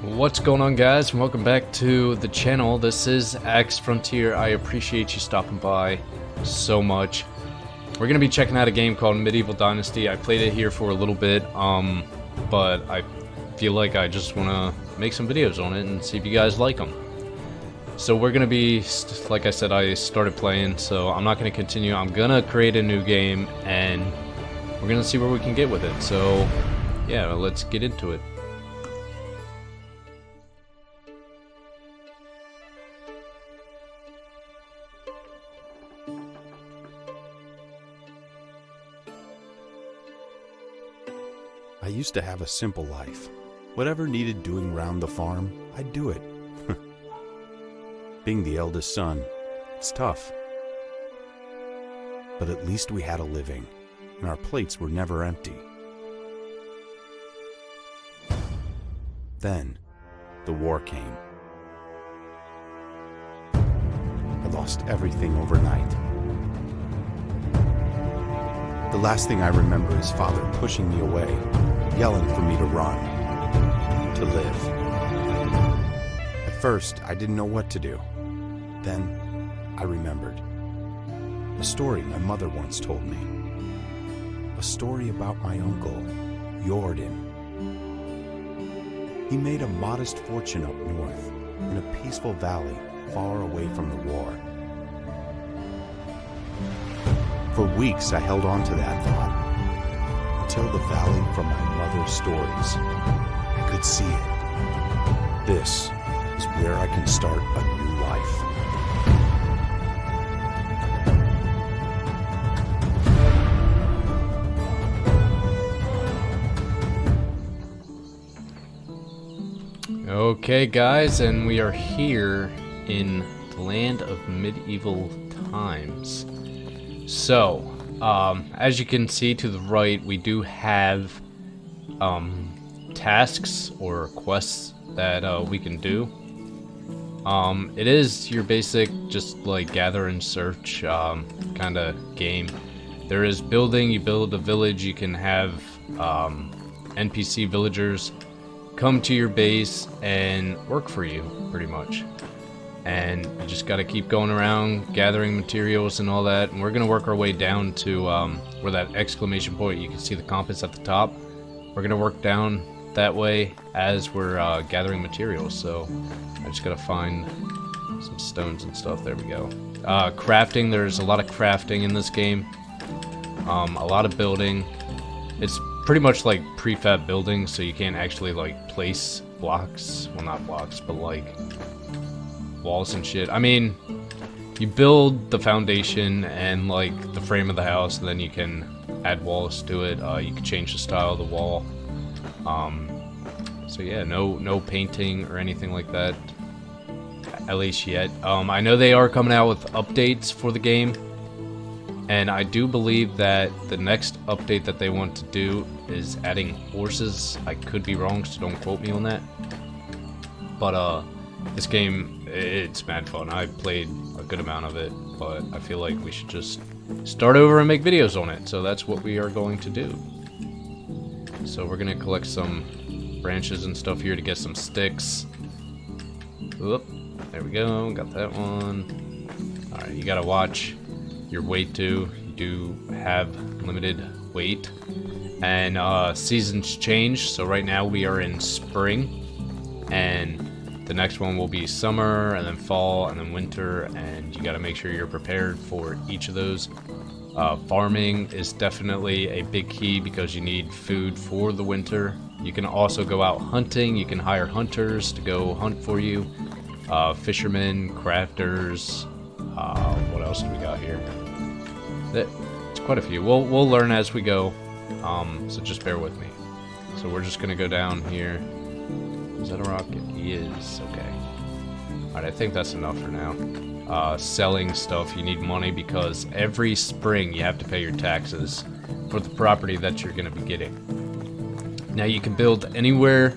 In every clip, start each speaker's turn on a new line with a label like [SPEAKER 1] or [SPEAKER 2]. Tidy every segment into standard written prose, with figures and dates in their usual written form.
[SPEAKER 1] What's going on, guys, and welcome back to the channel. This is Axe Frontier. I appreciate you stopping by so much. We're gonna be checking out a game called Medieval Dynasty. I played it here for a little bit, but I feel like I just want to make some videos on it and see if you guys like them. So we're gonna be, like I said, I started playing, so I'm not gonna continue. I'm gonna create a new game and we're gonna see where we can get with it. So yeah, let's get into it.
[SPEAKER 2] I used to have a simple life. Whatever needed doing round the farm, I'd do it. Being the eldest son, it's tough. But at least we had a living, and our plates were never empty. Then, the war came. I lost everything overnight. The last thing I remember is Father pushing me away, yelling for me to run, to live. At first, I didn't know what to do. Then, I remembered. A story my mother once told me. A story about my uncle, Jordan. He made a modest fortune up north, in a peaceful valley far away from the war. For weeks, I held on to that thought, until the valley from my mother's stories. I could see it. This is where I can start a new life.
[SPEAKER 1] Okay, guys, and we are here in the land of medieval times. So, as you can see to the right, we do have tasks or quests that we can do. It is your basic, just like gather and search kind of game. There is building. You build a village. You can have NPC villagers come to your base and work for you, pretty much. And you just got to keep going around gathering materials and all that, and we're gonna work our way down to where that exclamation point, you can see the compass at the top. We're gonna work down that way as we're gathering materials. So I just gotta find some stones and stuff. There we go. Crafting, there's a lot of crafting in this game, a lot of building. It's pretty much like prefab building, so you can't actually like place blocks, well, not blocks, but like walls and shit. I mean, you build the foundation and like the frame of the house, and then you can add walls to it. You can change the style of the wall. So yeah, no painting or anything like that, at least yet. I know they are coming out with updates for the game, and I do believe that the next update that they want to do is adding horses. I could be wrong, so don't quote me on that. But this game, it's mad fun. I played a good amount of it, but I feel like we should just start over and make videos on it. So that's what we are going to do. So we're gonna collect some branches and stuff here to get some sticks. Oop, there we go, got that one. Alright, you gotta watch your weight too. You do have limited weight. And seasons change, so right now we are in spring, and the next one will be summer, and then fall, and then winter, and you got to make sure you're prepared for each of those. Farming is definitely a big key because you need food for the winter. You can also go out hunting. You can hire hunters to go hunt for you. Fishermen, crafters. What else do we got here? It's quite a few. We'll learn as we go. So just bear with me. So we're just gonna go down here. Is that a rocket? He is. Okay. Alright, I think that's enough for now. Selling stuff, you need money because every spring you have to pay your taxes for the property that you're going to be getting. Now you can build anywhere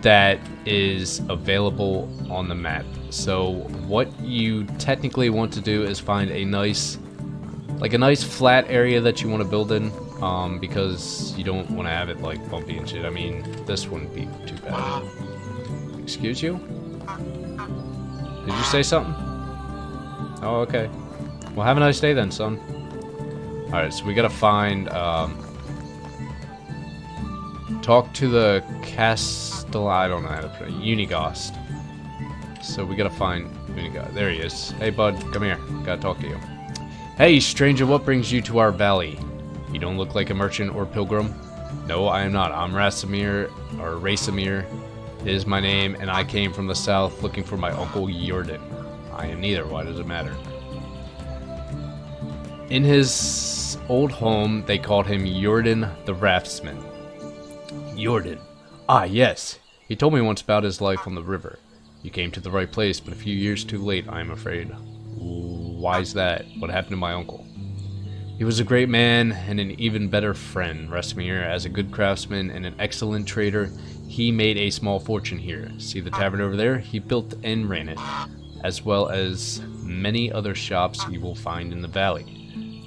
[SPEAKER 1] that is available on the map. So what you technically want to do is find a nice flat area that you want to build in. Because you don't want to have it like bumpy and shit. I mean, this wouldn't be too bad. Excuse you? Did you say something? Oh, okay. Well, have a nice day then, son. Alright, so we gotta find, talk to the I don't know how to put it. Unigost. So we gotta find Unigost. There he is. Hey, bud, come here. Gotta talk to you. Hey, stranger, what brings you to our valley? You don't look like a merchant or pilgrim. No, I am not. I'm Rasamir, or Rasamir is my name, and I came from the south looking for my uncle Jordan. I am neither. Why does it matter? In his old home, they called him Jordan the Raftsman. Jordan. Ah, yes. He told me once about his life on the river. You came to the right place, but a few years too late, I am afraid. Why's that? What happened to my uncle? He was a great man and an even better friend. Rasamir, as a good craftsman and an excellent trader, he made a small fortune here. See the tavern over there? He built and ran it, as well as many other shops you will find in the valley.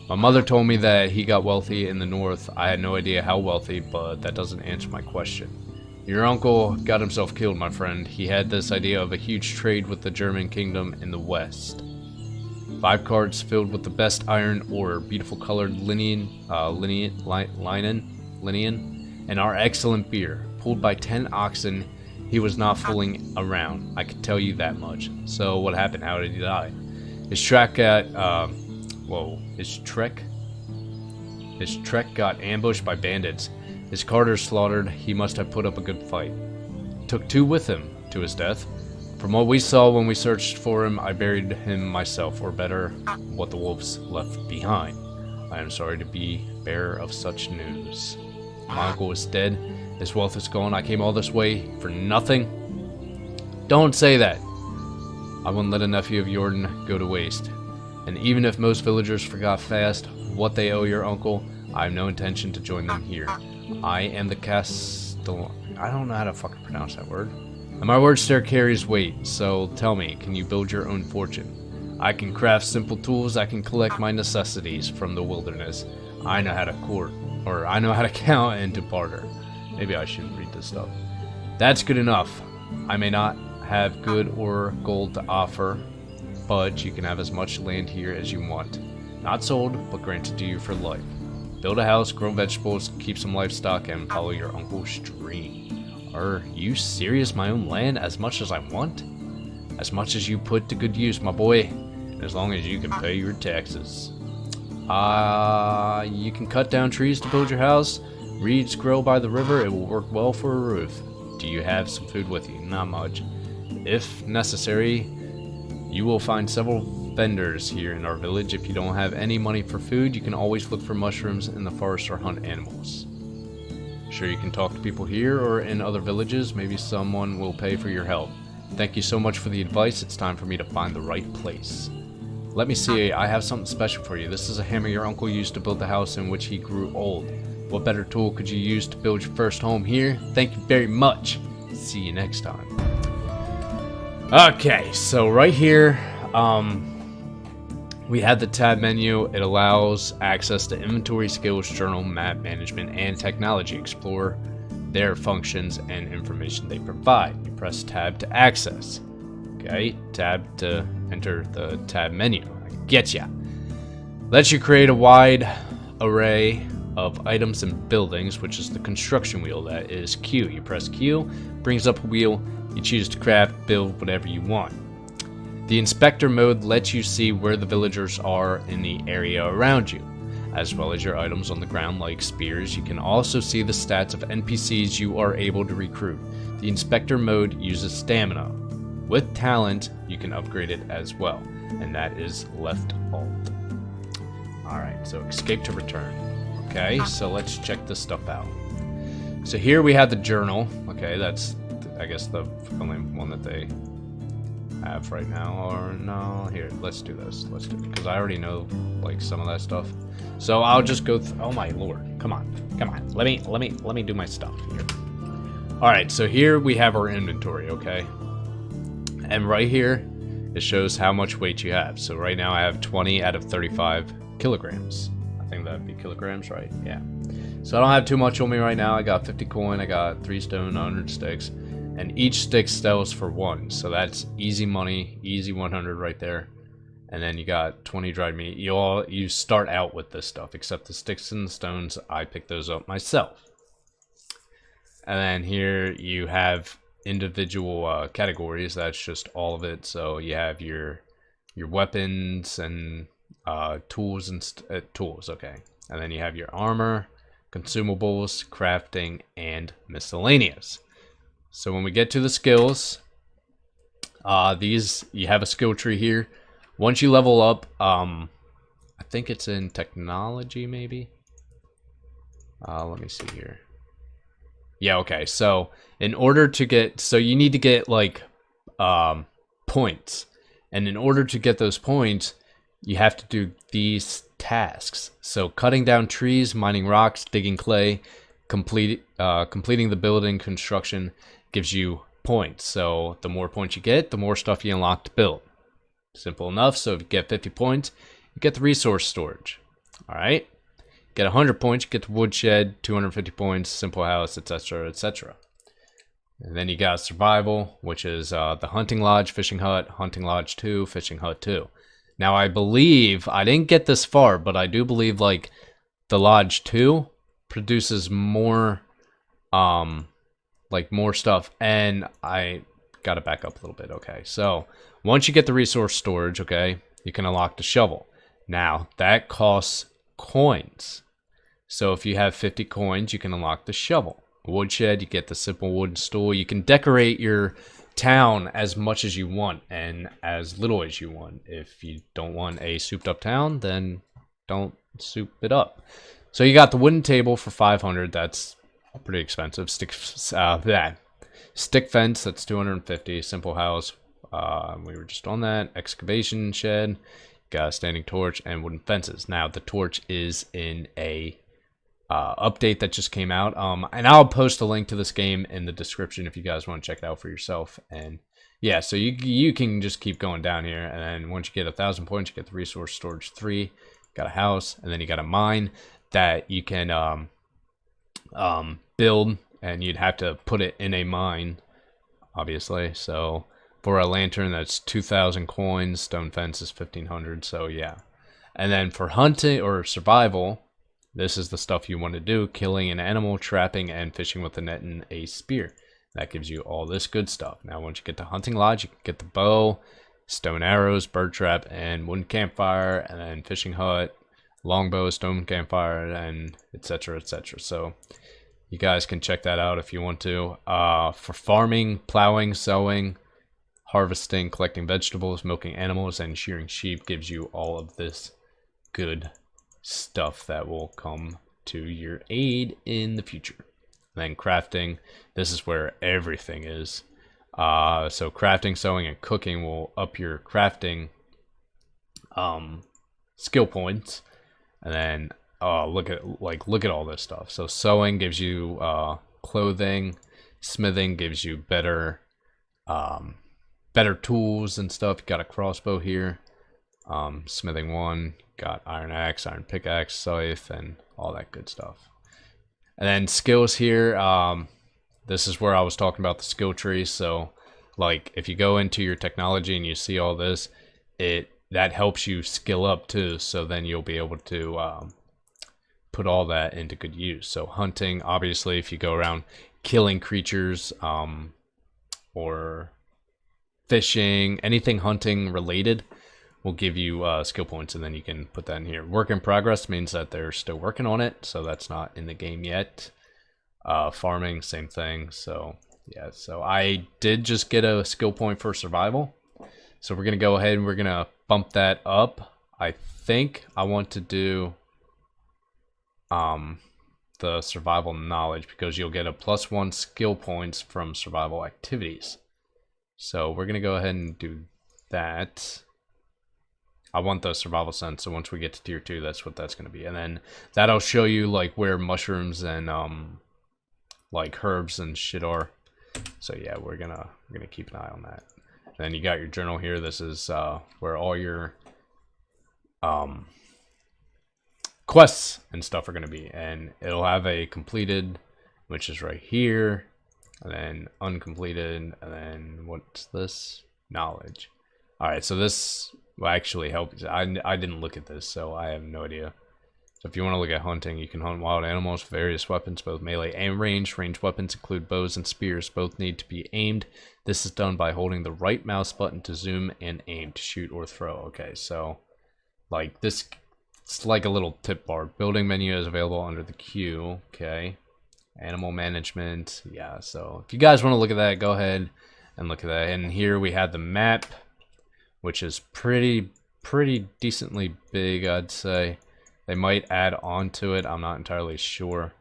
[SPEAKER 1] My mother told me that he got wealthy in the north. I had no idea how wealthy, but that doesn't answer my question. Your uncle got himself killed, my friend. He had this idea of a huge trade with the German kingdom in the west. 5 carts filled with the best iron ore, beautiful colored linen, and our excellent beer. Pulled by 10 oxen, he was not fooling around. I can tell you that much. So what happened? How did he die? His trek got got ambushed by bandits. His carters slaughtered. He must have put up a good fight. Took 2 with him to his death. From what we saw when we searched for him, I buried him myself, or better, what the wolves left behind. I am sorry to be bearer of such news. My uncle is dead. His wealth is gone. I came all this way for nothing. Don't say that. I wouldn't let a nephew of Jordan go to waste. And even if most villagers forgot fast what they owe your uncle, I have no intention to join them here. I am the I don't know how to fucking pronounce that word. And my word still carries weight, so tell me, can you build your own fortune? I can craft simple tools, I can collect my necessities from the wilderness. I know how to I know how to count and to barter. Maybe I shouldn't read this stuff. That's good enough. I may not have good or gold to offer, but you can have as much land here as you want. Not sold, but granted to you for life. Build a house, grow vegetables, keep some livestock, and follow your uncle's dream. Are you serious? My own land? As much as I want? As much as you put to good use, my boy. As long as you can pay your taxes. You can cut down trees to build your house. Reeds grow by the river. It will work well for a roof. Do you have some food with you? Not much. If necessary, you will find several vendors here in our village. If you don't have any money for food, you can always look for mushrooms in the forest or hunt animals. Sure, you can talk to people here or in other villages. Maybe someone will pay for your help. Thank you so much for the advice. It's time for me to find the right place. Let me see. I have something special for you. This is a hammer your uncle used to build the house in which he grew old. What better tool could you use to build your first home here? Thank you very much. See you next time. Okay, so right here, we have the tab menu. It allows access to inventory, skills, journal, map management, and technology. Explore their functions and information they provide. You press tab to access. Okay, tab to enter the tab menu. I get ya. Lets you create a wide array of items and buildings, which is the construction wheel. That is Q. You press Q, brings up a wheel. You choose to craft, build whatever you want. The inspector mode lets you see where the villagers are in the area around you, as well as your items on the ground like spears. You can also see the stats of NPCs you are able to recruit. The inspector mode uses stamina. With talent, you can upgrade it as well, and that is left alt. Alright, so escape to return. Okay, so let's check this stuff out. So here we have the journal. Okay, that's, I guess, the only one that they have right now. Or no, here, let's do this. Let's do it, because I already know like some of that stuff. So I'll just go. Oh my lord! Come on, come on. Let me do my stuff here. All right, so here we have our inventory. Okay, and right here it shows how much weight you have. So right now I have 20 out of 35 kilograms. I think that'd be kilograms, right? Yeah. So I don't have too much on me right now. I got 50 coin, I got 3 stone, 100 sticks, and each stick sells for 1. So that's easy money, easy 100 right there. And then you got 20 dried meat. You start out with this stuff, except the sticks and the stones. I picked those up myself. And then here you have individual categories. That's just all of it. So you have your weapons and tools and tools. Okay, and then you have your armor, consumables, crafting, and miscellaneous. So when we get to the skills, these you have a skill tree here. Once you level up, I think it's in technology, maybe. Let me see here. Yeah, okay. So in order to get, so you need to get like points, and in order to get those points, you have to do these tasks. So cutting down trees, mining rocks, digging clay, completing the building construction gives you points. So the more points you get, the more stuff you unlock to build. Simple enough. So if you get 50 points, you get the resource storage. All right. Get 100 points, you get the woodshed, 250 points, simple house, etc., etc. And then you got survival, which is the hunting lodge, fishing hut, hunting lodge 2, fishing hut 2. Now I believe, I didn't get this far, but I do believe like the lodge 2 produces more, like more stuff. And I got to back up a little bit. Okay, so once you get the resource storage, okay, you can unlock the shovel. Now that costs coins. So if you have 50 coins, you can unlock the shovel. Woodshed, you get the simple wooden stool. You can decorate your town as much as you want and as little as you want. If you don't want a souped up town, then don't soup it up. So you got the wooden table for 500. That's pretty expensive. Stick fence, that's 250. Simple house, we were just on that. Excavation shed, got a standing torch, and wooden fences. Now the torch is in a update that just came out, and I'll post a link to this game in the description if you guys want to check it out for yourself. And yeah, so you can just keep going down here, and then once you get 1,000 points, you get the resource storage 3, got a house, and then you got a mine that you can build, and you'd have to put it in a mine, obviously. So for a lantern, that's 2,000 coins. Stone fence is 1,500. So yeah, and then for hunting or survival, this is the stuff you want to do: killing an animal, trapping, and fishing with a net and a spear. That gives you all this good stuff. Now, once you get to hunting lodge, you can get the bow, stone arrows, bird trap, and wooden campfire, and then fishing hut, longbow, stone campfire, and etc., etc. So you guys can check that out if you want to. For farming, plowing, sowing, harvesting, collecting vegetables, milking animals, and shearing sheep gives you all of this good stuff that will come to your aid in the future. Then crafting, this is where everything is. So crafting, sewing, and cooking will up your crafting skill points. And then look at all this stuff. So sewing gives you clothing, smithing gives you better tools and stuff. You got a crossbow here. Smithing 1, got iron axe, iron pickaxe, scythe, and all that good stuff. And then skills here, this is where I was talking about the skill tree. So like if you go into your technology and you see all this, that helps you skill up too. So then you'll be able to put all that into good use. So hunting, obviously, if you go around killing creatures, or fishing, anything hunting related will give you skill points, and then you can put that in here. Work in progress means that they're still working on it, so that's not in the game yet. Farming, same thing. So yeah, so I did just get a skill point for survival, so we're gonna go ahead and we're gonna bump that up. I think I want to do the survival knowledge, because you'll get a +1 skill points from survival activities. So we're gonna go ahead and do that. I want the survival sense, so once we get to tier 2, that's what that's going to be. And then that'll show you like where mushrooms and like herbs and shit are. So yeah, we're gonna keep an eye on that. And then you got your journal here. This is where all your quests and stuff are going to be, and it'll have a completed, which is right here. and then uncompleted, and then what's this? Knowledge. Alright, so this will actually help. I didn't look at this, so I have no idea. So if you want to look at hunting, you can hunt wild animals with various weapons, both melee and ranged. Ranged weapons include bows and spears. Both need to be aimed. This is done by holding the right mouse button to zoom and aim to shoot or throw. Okay, so like this, it's like a little tip bar. Building menu is available under the queue. Okay. Animal management. Yeah, so if you guys want to look at that, go ahead and look at that. And here we have the map, which is pretty decently big, I'd say. They might add on to it, I'm not entirely sure.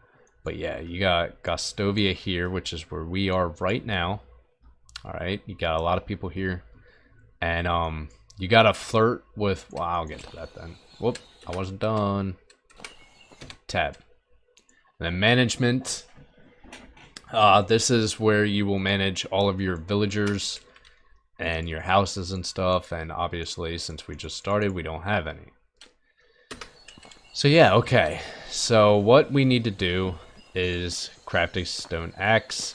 [SPEAKER 1] But yeah, you got Gostovia here, which is where we are right now. Alright, you got a lot of people here. And you gotta flirt with, well, I'll get to that then. Whoop, I wasn't done. Tab. And then management. This is where you will manage all of your villagers and your houses and stuff. And obviously, since we just started, we don't have any. So yeah, okay. So what we need to do is craft a stone axe,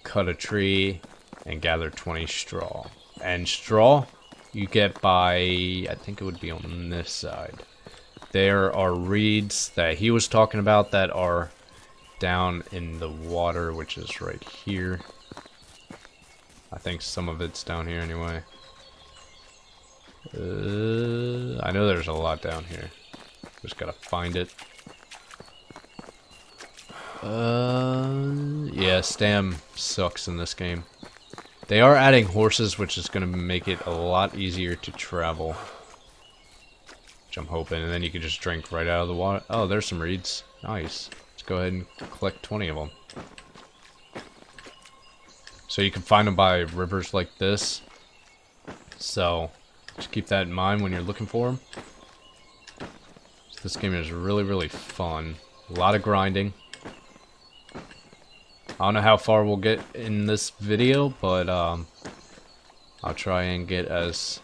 [SPEAKER 1] cut a tree, and gather 20 straw. And straw you get by, I think it would be on this side. There are reeds that he was talking about that are down in the water, which is right here. I think some of it's down here anyway. I know there's a lot down here. Just gotta find it. Yeah, stam sucks in this game. They are adding horses, which is gonna make it a lot easier to travel. Which I'm hoping, and then you can just drink right out of the water. Oh, there's some reeds. Nice. Let's go ahead and collect 20 of them. So you can find them by rivers like this. So just keep that in mind when you're looking for them. This game is really fun. A lot of grinding. I don't know how far we'll get in this video, but I'll try and get as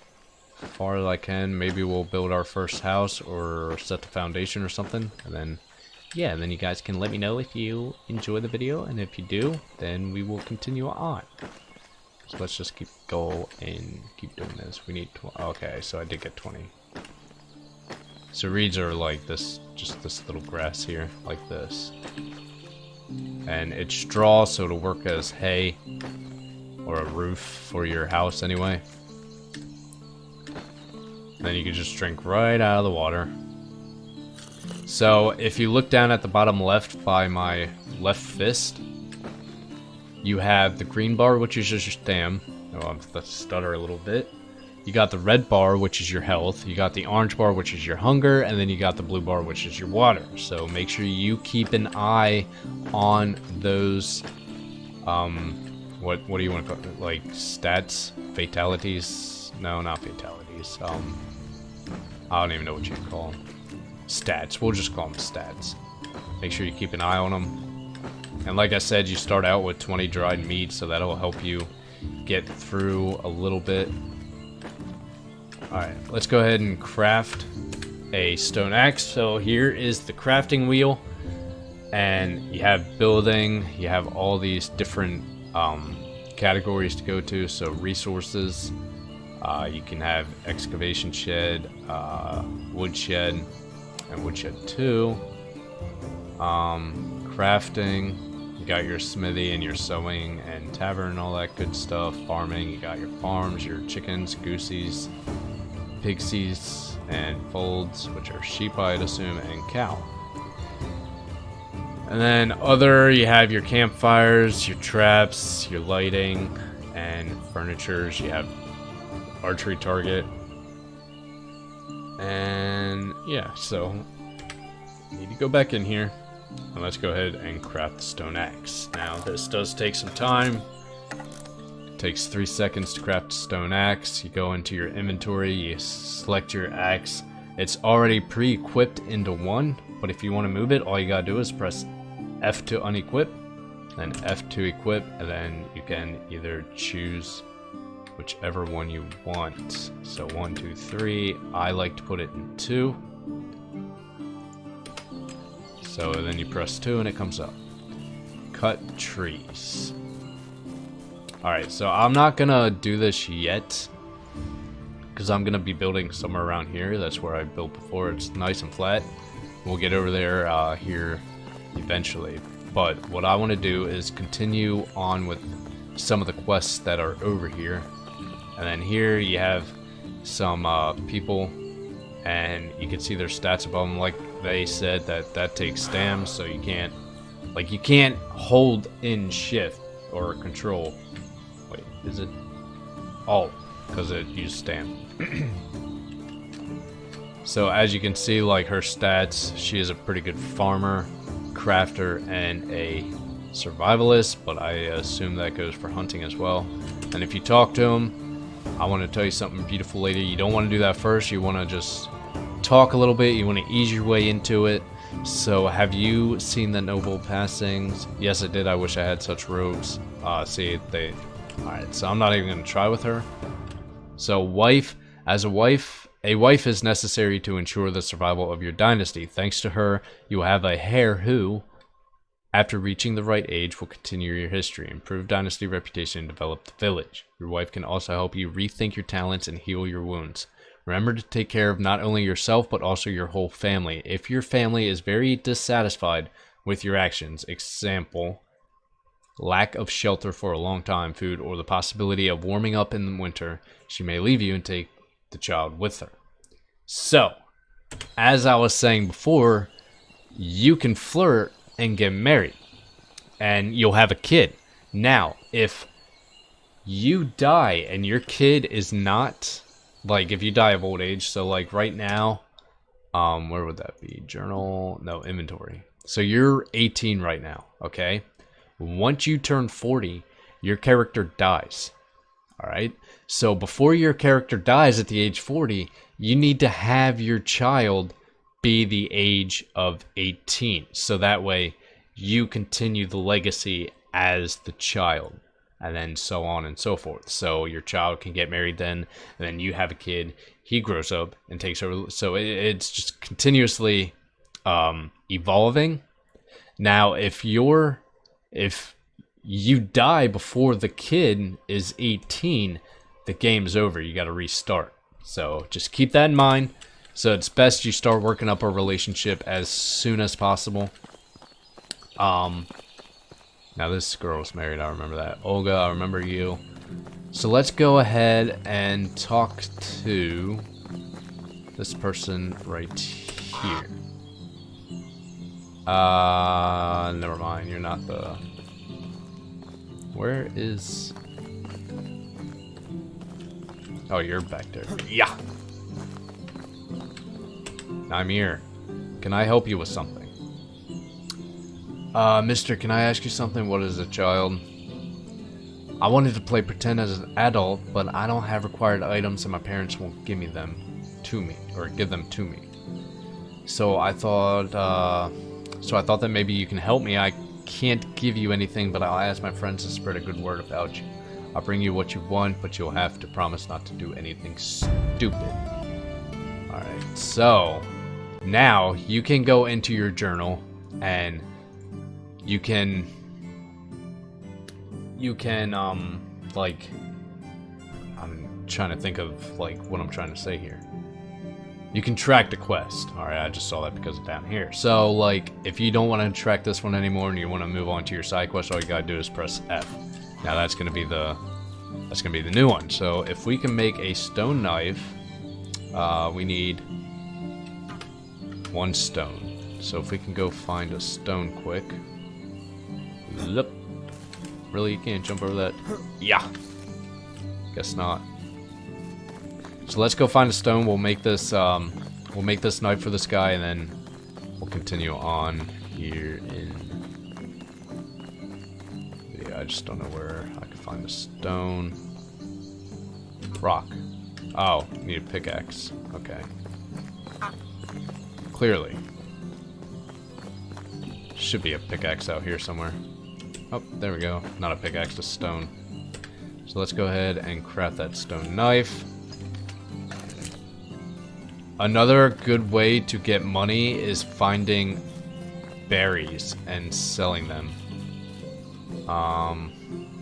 [SPEAKER 1] far as I can. Maybe we'll build our first house or set the foundation or something. And then, yeah, and then you guys can let me know if you enjoy the video. And if you do, then we will continue on. So let's just keep going and keep doing this. We need 20. Okay, so I did get 20. So reeds are like this, just this little grass here, like this. And it's straw, so it'll work as hay or a roof for your house anyway. And then you can just drink right out of the water. So if you look down at the bottom left by my left fist, you have the green bar, which is just your stam. Oh, I'm gonna stutter a little bit. You got the red bar, which is your health. You got the orange bar, which is your hunger. And then you got the blue bar, which is your water. So make sure you keep an eye on those, what do you want to call it? Like stats? Fatalities? No, not fatalities. I don't even know what you call them. Stats. We'll just call them stats. Make sure you keep an eye on them. And like I said, you start out with 20 dried meat, so that'll help you get through a little bit. Alright, let's go ahead and craft a stone axe. So here is the crafting wheel. And you have building, you have all these different categories to go to. So resources, you can have excavation shed, woodshed, and woodshed 2. Crafting, you got your smithy and your sewing and tavern and all that good stuff. Farming, you got your farms, your chickens, goosies, pixies, and folds, which are sheep, I'd assume, and cow. And then other, you have your campfires, your traps, your lighting, and furnitures. You have archery target. And yeah, so you need to go back in here. And let's go ahead and craft the stone axe. Now, this does take some time. Takes 3 seconds to craft a stone axe. You go into your inventory, you select your axe. It's already pre-equipped into 1, but if you want to move it, all you gotta do is press F to unequip, then F to equip, and then you can either choose whichever one you want. So 1, 2, 3. I like to put it in 2. So then you press 2 and it comes up. Cut trees. Alright, so I'm not gonna do this yet, because I'm gonna be building somewhere around here. That's where I built before. It's nice and flat. We'll get over there here eventually. But what I want to do is continue on with some of the quests that are over here. And then here you have some people, and you can see their stats above them. Like they said, that takes stam, so you can't hold in shift or control. Wait, is it alt? Because it used stam. So as you can see, like her stats, she is a pretty good farmer, crafter, and a survivalist, but I assume that goes for hunting as well. And if you talk to him, I want to tell you something, beautiful lady. You don't want to do that first. You want to just talk a little bit. You want to ease your way into it. So have you seen the noble passings? Yes, I did. I wish I had such robes. See, alright, so I'm not even going to try with her. So a wife is necessary to ensure the survival of your dynasty. Thanks to her, you will have a heir who, after reaching the right age, will continue your history, improve dynasty reputation, and develop the village. Your wife can also help you rethink your talents and heal your wounds. Remember to take care of not only yourself, but also your whole family. If your family is very dissatisfied with your actions, example, lack of shelter for a long time, food, or the possibility of warming up in the winter, she may leave you and take the child with her. So, as I was saying before, you can flirt and get married, and you'll have a kid. Now, if you die and your kid is not, like, if you die of old age, so like right now, where would that be? Journal, no, inventory. So you're 18 right now, okay? Once you turn 40, your character dies. Alright? So before your character dies at the age 40, you need to have your child be the age of 18. So that way you continue the legacy as the child. And then so on and so forth. So your child can get married then, and then you have a kid, he grows up and takes over. So it's just continuously evolving. Now, if you die before the kid is 18, the game's over. You got to restart. So just keep that in mind. So it's best you start working up a relationship as soon as possible. Now this girl's married, I remember that. Olga, I remember you. So let's go ahead and talk to this person right here. Never mind, you're not the... Where is... Oh, you're back there. Yeah! I'm here. Can I help you with something? Mister, can I ask you something? What is it, child? I wanted to play pretend as an adult, but I don't have required items and my parents won't give them to me. So I thought that maybe you can help me. I can't give you anything, but I'll ask my friends to spread a good word about you. I'll bring you what you want, but you'll have to promise not to do anything stupid. Alright, so now you can go into your journal and you can like, I'm trying to think of like what I'm trying to say here. You can track the quest. Alright, I just saw that because it's down here. So like, if you don't want to track this one anymore and you want to move on to your side quest, all you gotta do is press F. Now that's gonna be the new one. So if we can make a stone knife, we need 1 stone. So if we can go find a stone quick. Look. Really, you can't jump over that? Yeah. Guess not. So let's go find a stone. We'll make this knife for this guy, and then we'll continue on here in. Yeah, I just don't know where I can find a stone. Rock. Oh, need a pickaxe. Okay. Clearly. Should be a pickaxe out here somewhere. Oh, there we go. Not a pickaxe, a stone. So let's go ahead and craft that stone knife. Another good way to get money is finding berries and selling them.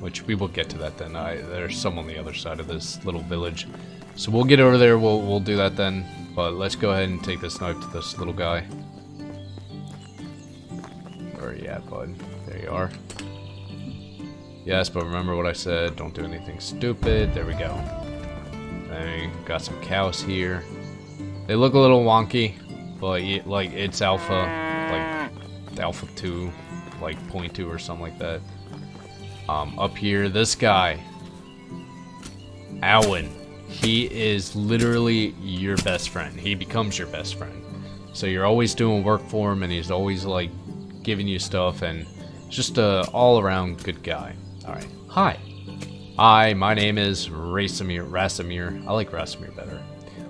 [SPEAKER 1] which we will get to that then. There's some on the other side of this little village. So we'll get over there, we'll do that then. But let's go ahead and take this knife to this little guy. Where are you at, bud? There you are. Yes, but remember what I said, don't do anything stupid. There we go. Then we got some cows here. They look a little wonky, but like it's alpha, like alpha 2, like 0.2 or something like that. Up here, this guy, Owen, he is literally your best friend. He becomes your best friend. So you're always doing work for him, and he's always like giving you stuff, and just a all-around good guy. All right. Hi, my name is Rasamir. I like Rasamir better.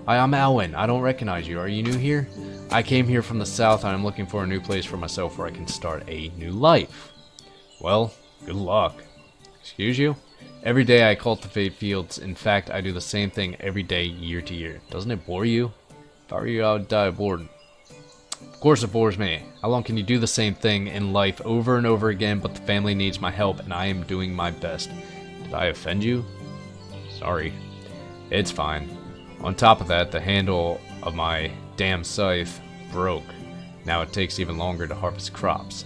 [SPEAKER 1] Hi, I'm Owen. I don't recognize you. Are you new here? I came here from the south, and I'm looking for a new place for myself where I can start a new life. Well, good luck. Excuse you? Every day I cultivate fields. In fact, I do the same thing every day, year to year. Doesn't it bore you? If I were you, I would die of boredom. Of course it bores me. How long can you do the same thing in life over and over again, but the family needs my help, and I am doing my best. Did I offend you? Sorry. It's fine. On top of that, the handle of my damn scythe broke. Now it takes even longer to harvest crops.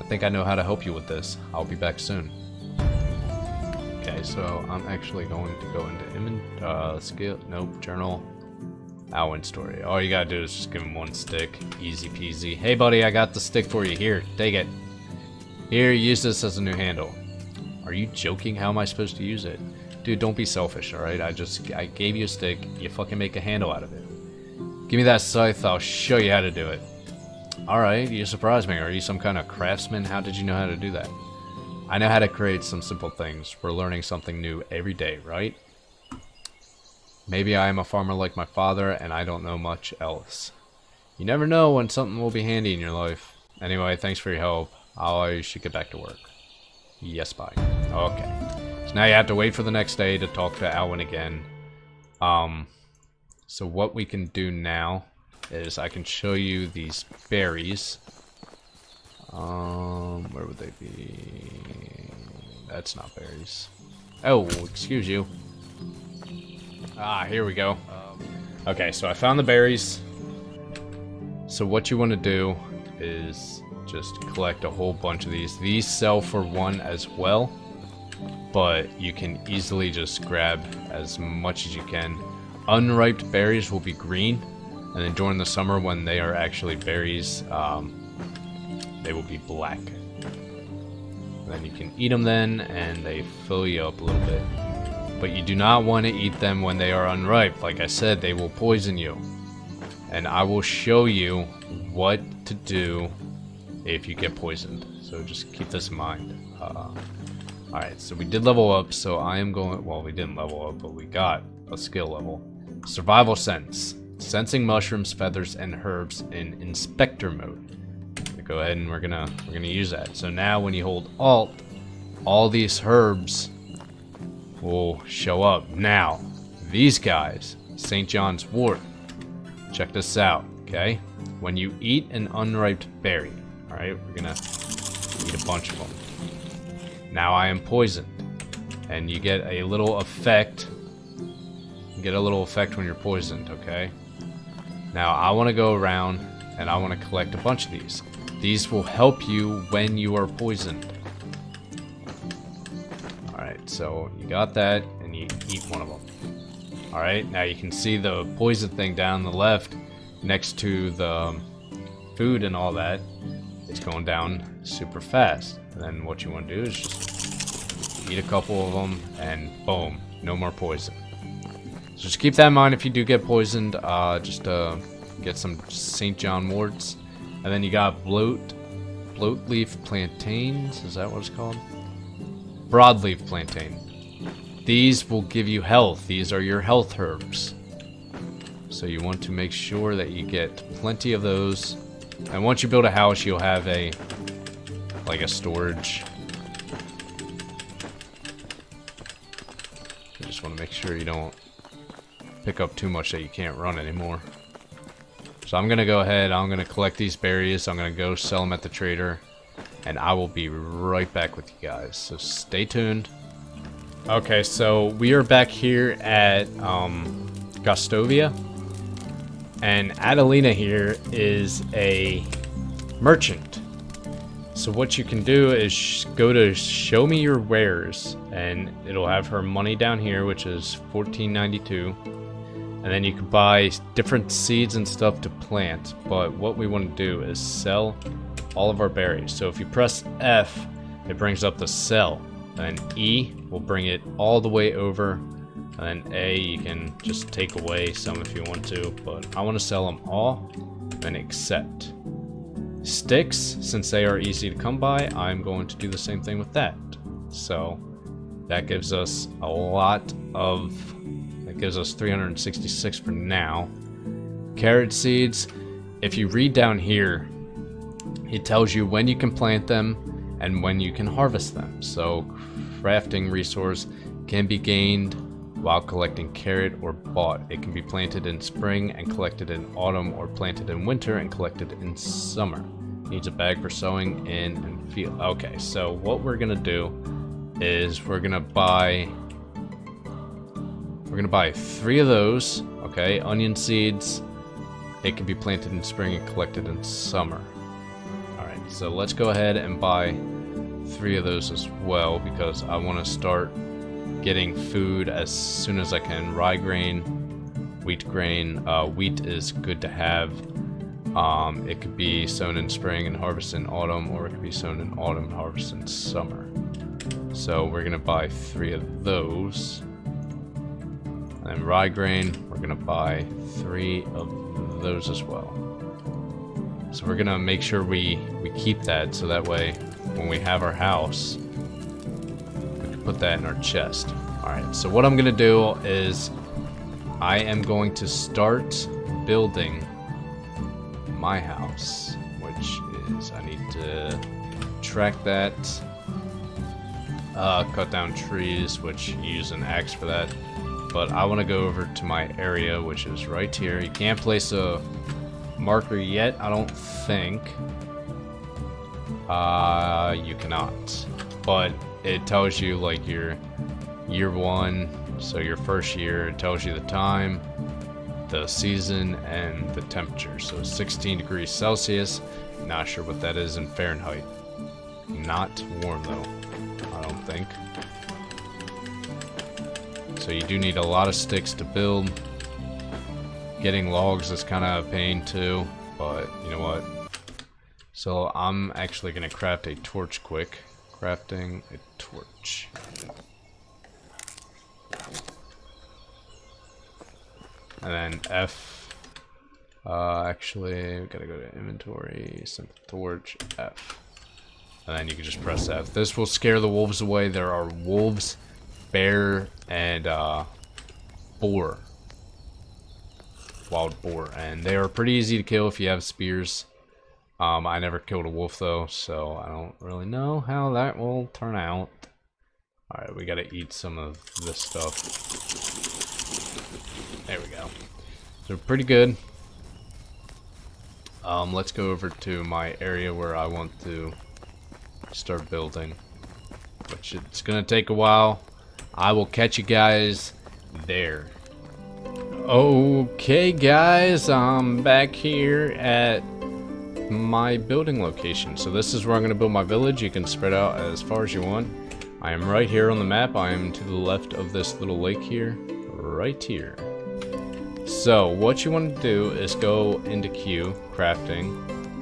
[SPEAKER 1] I think I know how to help you with this. I'll be back soon. Okay, so I'm actually going to go into skill, nope, journal, Owen story. All you gotta do is just give him one stick, easy peasy. Hey buddy, I got the stick for you, here, take it. Here, use this as a new handle. Are you joking? How am I supposed to use it? Dude, don't be selfish, alright? I gave you a stick, you fucking make a handle out of it. Give me that scythe, I'll show you how to do it. Alright, you surprised me. Are you some kind of craftsman? How did you know how to do that? I know how to create some simple things. We're learning something new every day, right? Maybe I am a farmer like my father, and I don't know much else. You never know when something will be handy in your life. Anyway, thanks for your help. I should get back to work. Yes, bye. Okay. So now you have to wait for the next day to talk to Alwyn again. So what we can do now is I can show you these berries. Where would they be? That's not berries. Oh, excuse you. Ah, here we go. Okay, so I found the berries. So what you want to do is just collect a whole bunch of these. These sell for 1 as well, but you can easily just grab as much as you can. Unripe berries will be green, and then during the summer when they are actually berries, they will be black. And then you can eat them then, and they fill you up a little bit. But you do not want to eat them when they are unripe. Like I said, they will poison you. And I will show you what to do if you get poisoned. So just keep this in mind. Alright, so we did level up, so I am going... Well, we didn't level up, but we got a skill level. Survival sense. Sensing mushrooms, feathers, and herbs in inspector mode. Go ahead and we're gonna use that. So now when you hold Alt, all these herbs will show up. Now, these guys, St. John's wort. Check this out, okay? When you eat an unripe berry, alright, we're gonna eat a bunch of them. Now I am poisoned. And you get a little effect. You get a little effect when you're poisoned, okay? Now I wanna go around and I wanna collect a bunch of these. These will help you when you are poisoned. Alright, so you got that, and you eat one of them. Alright, now you can see the poison thing down on the left, next to the food and all that. It's going down super fast. And then what you want to do is just eat a couple of them, and boom, no more poison. So just keep that in mind if you do get poisoned. Just get some St. John warts. And then you got bloatleaf plantains. Is that what it's called? Broadleaf plantain. These will give you health. These are your health herbs. So you want to make sure that you get plenty of those. And once you build a house, you'll have a storage. You just want to make sure you don't pick up too much that you can't run anymore. So I'm going to go ahead, I'm going to collect these berries, I'm going to go sell them at the trader. and I will be right back with you guys. So stay tuned. Okay, so we are back here at Gostovia, and Adelina here is a merchant. So what you can do is go to show me your wares, and it'll have her money down here, which is $14.92. And then you can buy different seeds and stuff to plant. But what we want to do is sell all of our berries. So if you press F, it brings up the sell. And E will bring it all the way over. And then A, you can just take away some if you want to. But I want to sell them all and accept. Sticks, since they are easy to come by, I'm going to do the same thing with that. So that gives us a lot of, that gives us 366 for now. Carrot seeds, if you read down here, it tells you when you can plant them and when you can harvest them. So crafting resource can be gained while collecting carrot or bought. It can be planted in spring and collected in autumn, or planted in winter and collected in summer. Needs a bag for sowing in and field. Okay, so what we're gonna do is we're gonna buy 3 of those. Okay, onion seeds. It can be planted in spring and collected in summer. Alright, so let's go ahead and buy 3 of those as well, because I want to start getting food as soon as I can. Rye grain, wheat grain. Wheat is good to have. It could be sown in spring and harvested in autumn, or it could be sown in autumn and harvested in summer. So we're gonna buy 3 of those. And then rye grain, we're gonna buy 3 of those as well. So we're gonna make sure we keep that, so that way when we have our house, we can put that in our chest. Alright, so what I'm gonna do is I am going to start building my house, which is, I need to track that, cut down trees, which you use an axe for that. But I want to go over to my area, which is right here. You can't place a marker yet, I don't think. You cannot. But it tells you like your year 1, so your first year. It tells you the time, the season, and the temperature. So 16 degrees Celsius. Not sure what that is in Fahrenheit. Not warm though, I don't think. So you do need a lot of sticks to build. Getting logs is kind of a pain too, but you know what? So I'm actually going to craft a torch quick. Crafting a torch. And then F. Actually, we gotta go to inventory, simple torch, F. And then you can just press F. This will scare the wolves away. There are wolves, bear, and boar. Wild boar. And they are pretty easy to kill if you have spears. I never killed a wolf though, so I don't really know how that will turn out. Alright, we gotta eat some of this stuff. There we go. So pretty good. Let's go over to my area where I want to start building, which it's gonna take a while. I will catch you guys there. Okay guys, I'm back here at my building location. So this is where I'm gonna build my village. You can spread out as far as you want. I am right here on the map. I am to the left of this little lake here, right here. So what you want to do is go into queue, crafting,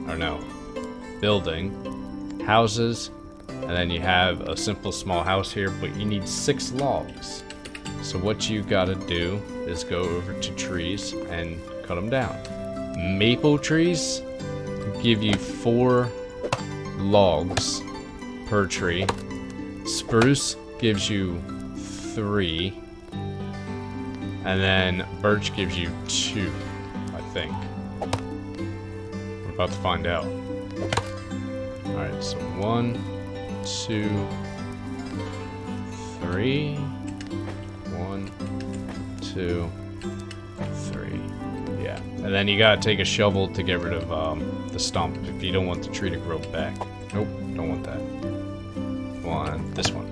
[SPEAKER 1] or no, building, houses, and then you have a simple small house here, but you need 6 logs. So what you gotta do is go over to trees and cut them down. Maple trees give you 4 logs per tree. Spruce gives you 3. And then birch gives you 2, I think. We're about to find out. Alright, so 1, 2, 3. 1, 2, 3. Yeah. And then you gotta take a shovel to get rid of the stump if you don't want the tree to grow back. Nope, don't want that. Want this one.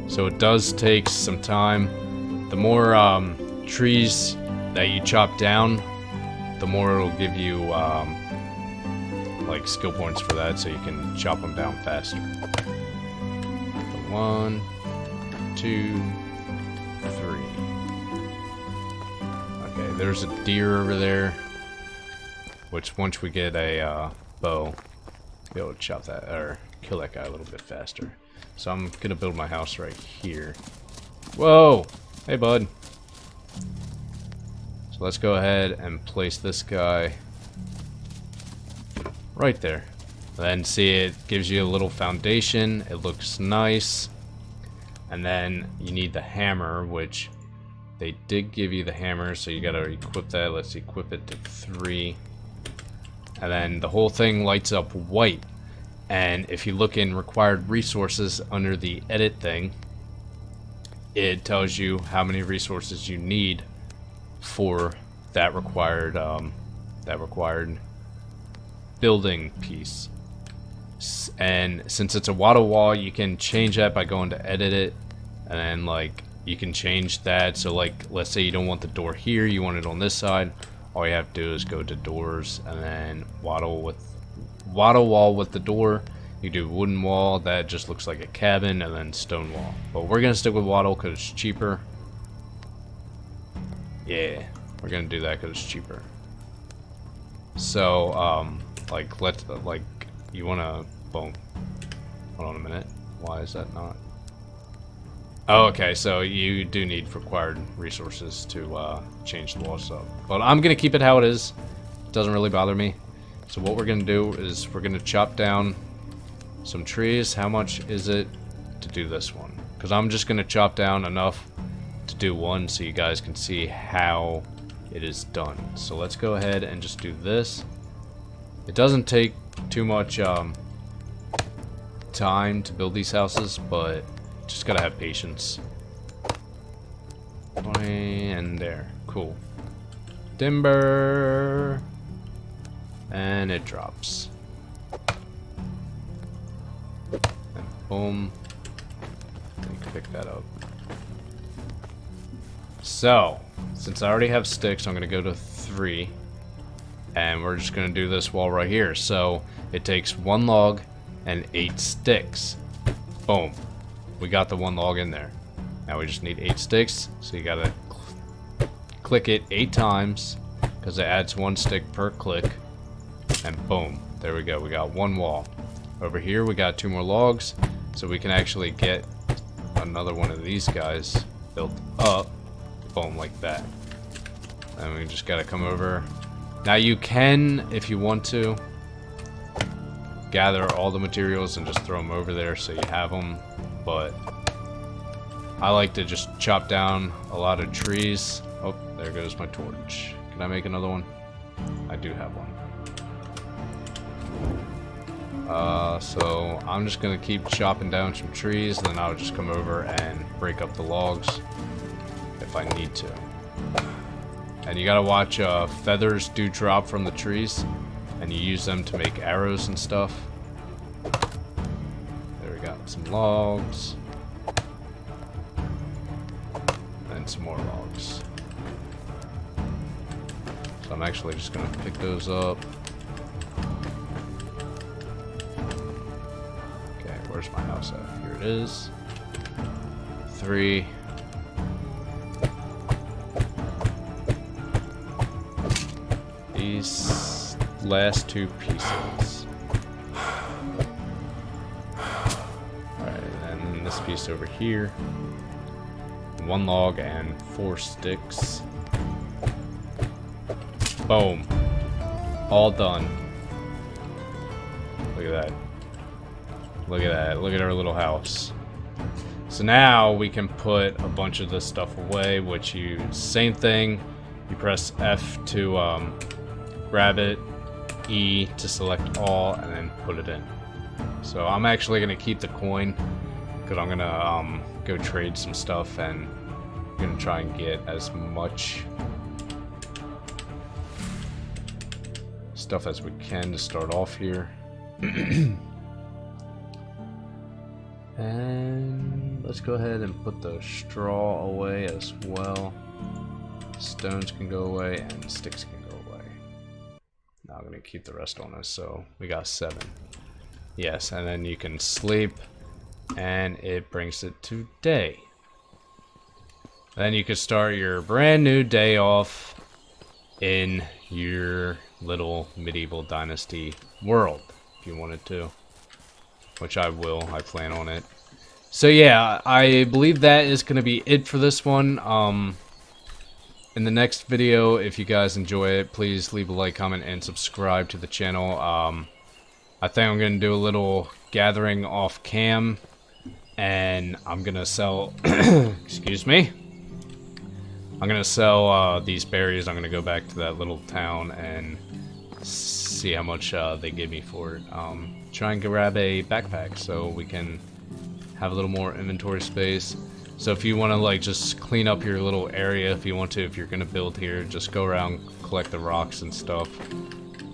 [SPEAKER 1] So it does take some time. The more trees that you chop down, the more it'll give you like skill points for that, so you can chop them down faster. So 1, 2, 3. Okay, there's a deer over there, which once we get a bow, we'll be able to chop that or kill that guy a little bit faster. So I'm gonna build my house right here. Whoa! Hey, bud. So let's go ahead and place this guy right there. Then see, it gives you a little foundation. It looks nice. And then you need the hammer, which they did give you the hammer, so you gotta equip that. Let's equip it to 3. And then the whole thing lights up white. And if you look in required resources under the edit thing, it tells you how many resources you need for that required building piece. And since it's a wattle wall, you can change that by going to edit it, and then like you can change that. So like, let's say you don't want the door here, you want it on this side. All you have to do is go to doors and then wattle wall with the door. You do wooden wall, that just looks like a cabin, and then stone wall. But we're gonna stick with wattle because it's cheaper. Yeah, we're gonna do that because it's cheaper. So like you wanna boom. Hold on a minute. Why is that not? Oh, okay, so you do need required resources to change the walls up. But I'm gonna keep it how it is. It doesn't really bother me. So what we're gonna do is we're gonna chop down some trees. How much is it to do this one? Because I'm just gonna chop down enough to do one so you guys can see how it is done. So let's go ahead and just do this. It doesn't take too much time to build these houses, but just gotta have patience. 20 and there. Cool. Timber. And it drops. And boom. You can pick that up. So, since I already have sticks, I'm gonna go to 3. And we're just gonna do this wall right here. So, it takes 1 log and 8 sticks. Boom. We got the 1 log in there. Now we just need 8 sticks. So you gotta click it 8 times, because it adds 1 stick per click. And boom, there we go. We got 1 wall. Over here we got 2 more logs, so we can actually get another one of these guys built up. Boom, like that. And we just gotta come over. Now you can, if you want to, gather all the materials and just throw them over there so you have them. But I like to just chop down a lot of trees. Oh, there goes my torch. Can I make another one? I do have one. So I'm just gonna keep chopping down some trees, and then I'll just come over and break up the logs if I need to. And you gotta watch, feathers do drop from the trees, and you use them to make arrows and stuff. There we got some logs. And some more logs. So I'm actually just gonna pick those up. Okay, where's my house at? Here it is. 3. These last 2 pieces. Alright, and this piece over here. 1 log and 4 sticks. Boom. All done. Look at that. Look at that. Look at our little house. So now we can put a bunch of this stuff away, which you, same thing. You press F to grab it, E to select all, and then put it in. So I'm actually going to keep the coin, because I'm going to go trade some stuff, and I'm going to try and get as much stuff as we can to start off here. And let's go ahead and put the straw away as well. Stones can go away and sticks can go away. Now I'm going to keep the rest on us, so we got 7. Yes, and then you can sleep, and it brings it to day. Then you can start your brand new day off in your little Medieval Dynasty world, if you wanted to. Which I will, I plan on it. So yeah, I believe that is going to be it for this one. In the next video, if you guys enjoy it, please leave a like, comment, and subscribe to the channel. I think I'm going to do a little gathering off cam, and I'm going to sell, excuse me, I'm going to sell these berries. I'm going to go back to that little town and see how much they give me for it. Try and grab a backpack so we can have a little more inventory space. So if you want to like just clean up your little area, if you want to, if you're gonna build here, just go around, collect the rocks and stuff.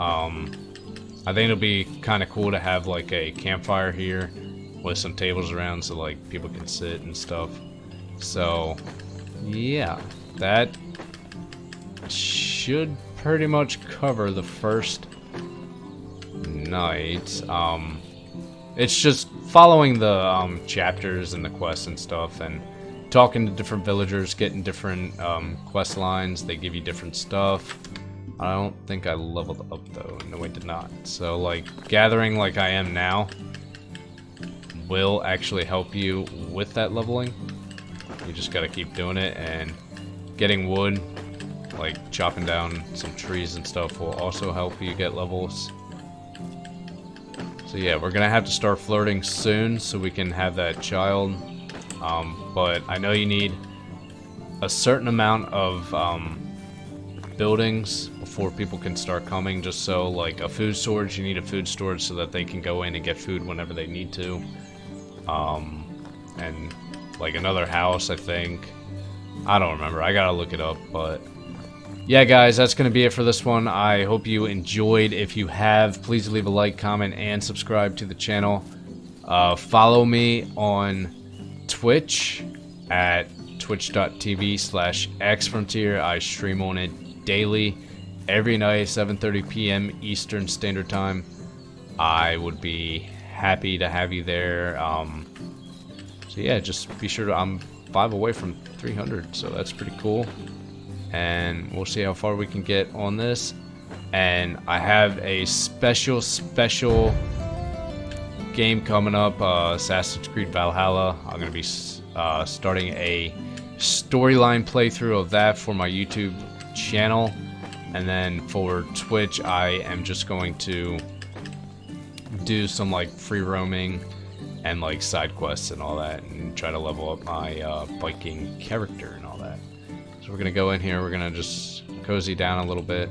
[SPEAKER 1] I think it'll be kind of cool to have like a campfire here with some tables around so like people can sit and stuff. So yeah, that should pretty much cover the first night. It's just following the chapters and the quests and stuff, and talking to different villagers, getting different quest lines. They give you different stuff. I don't think I leveled up though. No, I did not. So like gathering like I am now will actually help you with that leveling. You just gotta keep doing it, and getting wood, like chopping down some trees and stuff, will also help you get levels. So yeah, we're gonna have to start flirting soon so we can have that child. But I know you need a certain amount of buildings before people can start coming, just so like a food storage, you need a food storage so that they can go in and get food whenever they need to. And like another house, I think. I don't remember, I gotta look it up, but yeah, guys, that's going to be it for this one. I hope you enjoyed. If you have, please leave a like, comment, and subscribe to the channel. Follow me on Twitch at twitch.tv/xfrontier. I stream on it daily, every night, 7:30 p.m. Eastern Standard Time. I would be happy to have you there. So yeah, just be sure to, I'm 5 away from 300, so that's pretty cool. And we'll see how far we can get on this. And I have a special game coming up, Assassin's Creed Valhalla. I'm going to be starting a storyline playthrough of that for my YouTube channel. And then for Twitch, I am just going to do some like free roaming and like side quests and all that, and try to level up my Viking character and all that. So we're gonna go in here, we're gonna just cozy down a little bit,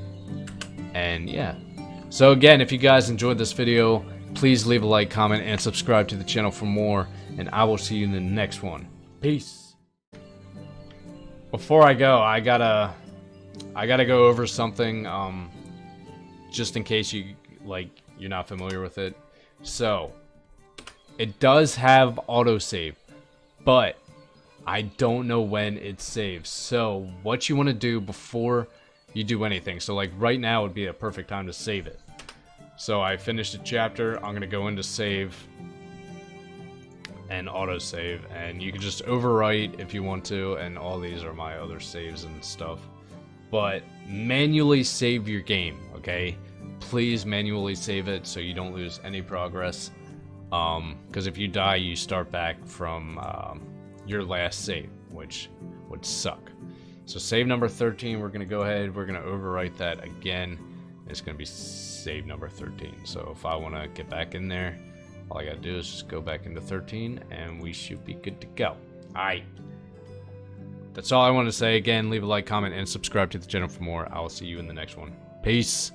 [SPEAKER 1] and yeah. So again, if you guys enjoyed this video, please leave a like, comment, and subscribe to the channel for more, and I will see you in the next one. Peace. Before I go, I gotta go over something, just in case you're not familiar with it. So it does have autosave, but I don't know when it saves. So what you want to do before you do anything, so like right now would be a perfect time to save it. So I finished a chapter, I'm gonna go into save and autosave, and you can just overwrite if you want to, and all these are my other saves and stuff. But manually save your game, okay? Please manually save it so you don't lose any progress. Because if you die, you start back from your last save, which would suck. So save number 13, we're gonna go ahead, we're gonna overwrite that again. It's gonna be save number 13. So if I wanna get back in there, all I gotta do is just go back into 13 and we should be good to go. Alright. That's all I want to say. Again, leave a like, comment, and subscribe to the channel for more. I will see you in the next one. Peace.